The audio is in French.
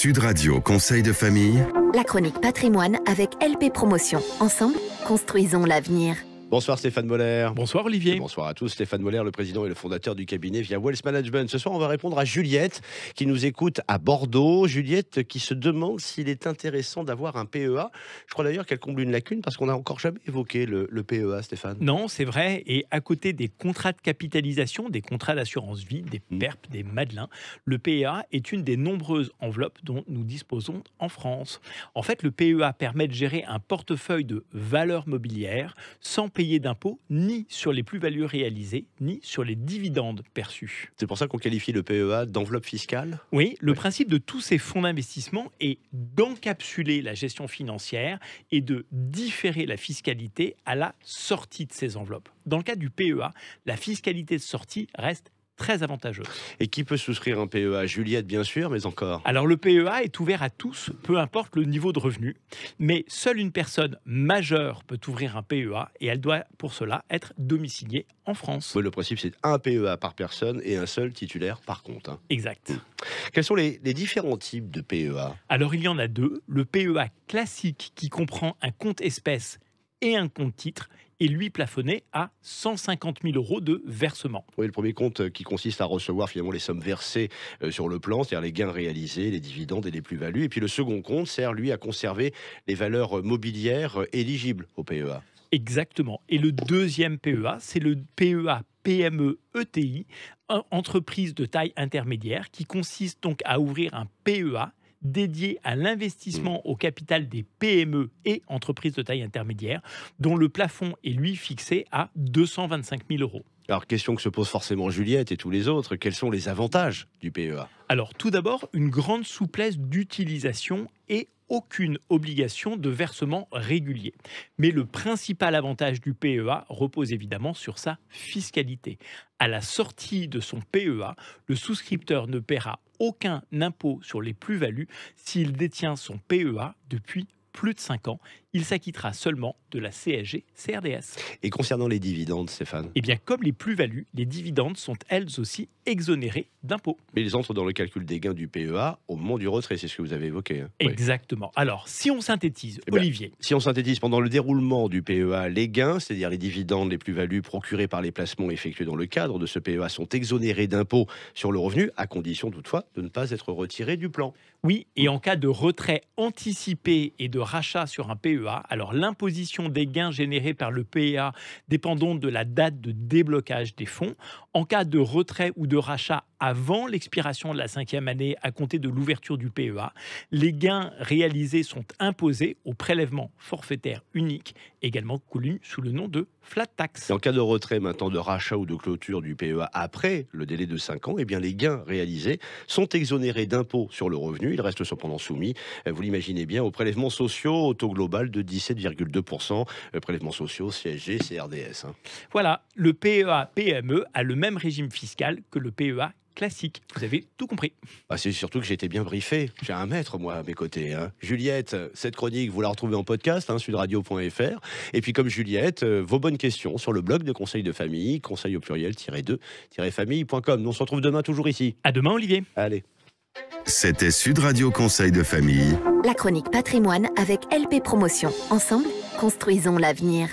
Sud Radio Conseil de famille. La chronique patrimoine avec LP Promotion. Ensemble, construisons l'avenir. Bonsoir Stéphane Moller. Bonsoir Olivier. Bonsoir à tous. Stéphane Moller, le président et le fondateur du cabinet Via Wealth Management. Ce soir, on va répondre à Juliette qui nous écoute à Bordeaux. Juliette qui se demande s'il est intéressant d'avoir un PEA. Je crois d'ailleurs qu'elle comble une lacune parce qu'on n'a encore jamais évoqué le PEA, Stéphane. Non, c'est vrai. Et à côté des contrats de capitalisation, des contrats d'assurance vie, des PERP, des Madelins, le PEA est une des nombreuses enveloppes dont nous disposons en France. En fait, le PEA permet de gérer un portefeuille de valeurs mobilières sans payer d'impôts ni sur les plus-values réalisées, ni sur les dividendes perçus. C'est pour ça qu'on qualifie le PEA d'enveloppe fiscale ? Oui, le principe de tous ces fonds d'investissement est d'encapsuler la gestion financière et de différer la fiscalité à la sortie de ces enveloppes. Dans le cas du PEA, la fiscalité de sortie reste très avantageuse. Et qui peut souscrire un PEA ? Juliette, bien sûr, mais encore. Alors, le PEA est ouvert à tous, peu importe le niveau de revenu. Mais seule une personne majeure peut ouvrir un PEA et elle doit, pour cela, être domiciliée en France. Oui, le principe, c'est un PEA par personne et un seul titulaire par compte. Exact. Quels sont les différents types de PEA ? Alors, il y en a deux. Le PEA classique, qui comprend un compte espèce et un compte titre, est lui plafonné à 150 000 € de versement. Oui, le premier compte qui consiste à recevoir finalement les sommes versées sur le plan, c'est-à-dire les gains réalisés, les dividendes et les plus-values. Et puis le second compte sert, lui, à conserver les valeurs mobilières éligibles au PEA. Exactement. Et le deuxième PEA, c'est le PEA PME ETI, entreprise de taille intermédiaire, qui consiste donc à ouvrir un PEA dédié à l'investissement au capital des PME et entreprises de taille intermédiaire, dont le plafond est lui fixé à 225 000 €. Alors, question que se pose forcément Juliette et tous les autres, quels sont les avantages du PEA ? Alors, tout d'abord, une grande souplesse d'utilisation et aucune obligation de versement régulier. Mais le principal avantage du PEA repose évidemment sur sa fiscalité. À la sortie de son PEA, le souscripteur ne paiera aucun impôt sur les plus-values s'il détient son PEA depuis plus de 5 ans. Il s'acquittera seulement de la CSG-CRDS. Et concernant les dividendes, Stéphane ? Eh bien, comme les plus-values, les dividendes sont elles aussi exonérés d'impôts. Mais ils entrent dans le calcul des gains du PEA au moment du retrait, c'est ce que vous avez évoqué. Exactement. Alors, si on synthétise, Olivier. Si on synthétise, pendant le déroulement du PEA, les gains, c'est-à-dire les dividendes, les plus-values procurées par les placements effectués dans le cadre de ce PEA sont exonérés d'impôts sur le revenu, à condition toutefois de ne pas être retirés du plan. Oui, et en cas de retrait anticipé et de rachat sur un PEA, alors l'imposition des gains générés par le PEA dépend donc de la date de déblocage des fonds. En cas de retrait ou de rachat avant l'expiration de la 5e année à compter de l'ouverture du PEA, les gains réalisés sont imposés au prélèvement forfaitaire unique, également connu sous le nom de flat tax. Et en cas de retrait maintenant, de rachat ou de clôture du PEA après le délai de 5 ans, eh bien les gains réalisés sont exonérés d'impôts sur le revenu. Ils restent cependant soumis, vous l'imaginez bien, aux prélèvements sociaux au taux global de 17,2%, prélèvements sociaux, CSG, CRDS. Voilà, le PEA PME a le même régime fiscal que le PEA classique. Vous avez tout compris. C'est surtout que j'ai été bien briefé. J'ai un maître, moi, à mes côtés. Juliette, cette chronique, vous la retrouvez en podcast, sudradio.fr. Et puis, comme Juliette, vos bonnes questions sur le blog de Conseil de famille, conseil au pluriel -2-famille.com. Nous, on se retrouve demain, toujours ici. À demain, Olivier. Allez. C'était Sud Radio Conseil de famille. La chronique patrimoine avec LP Promotion. Ensemble, construisons l'avenir.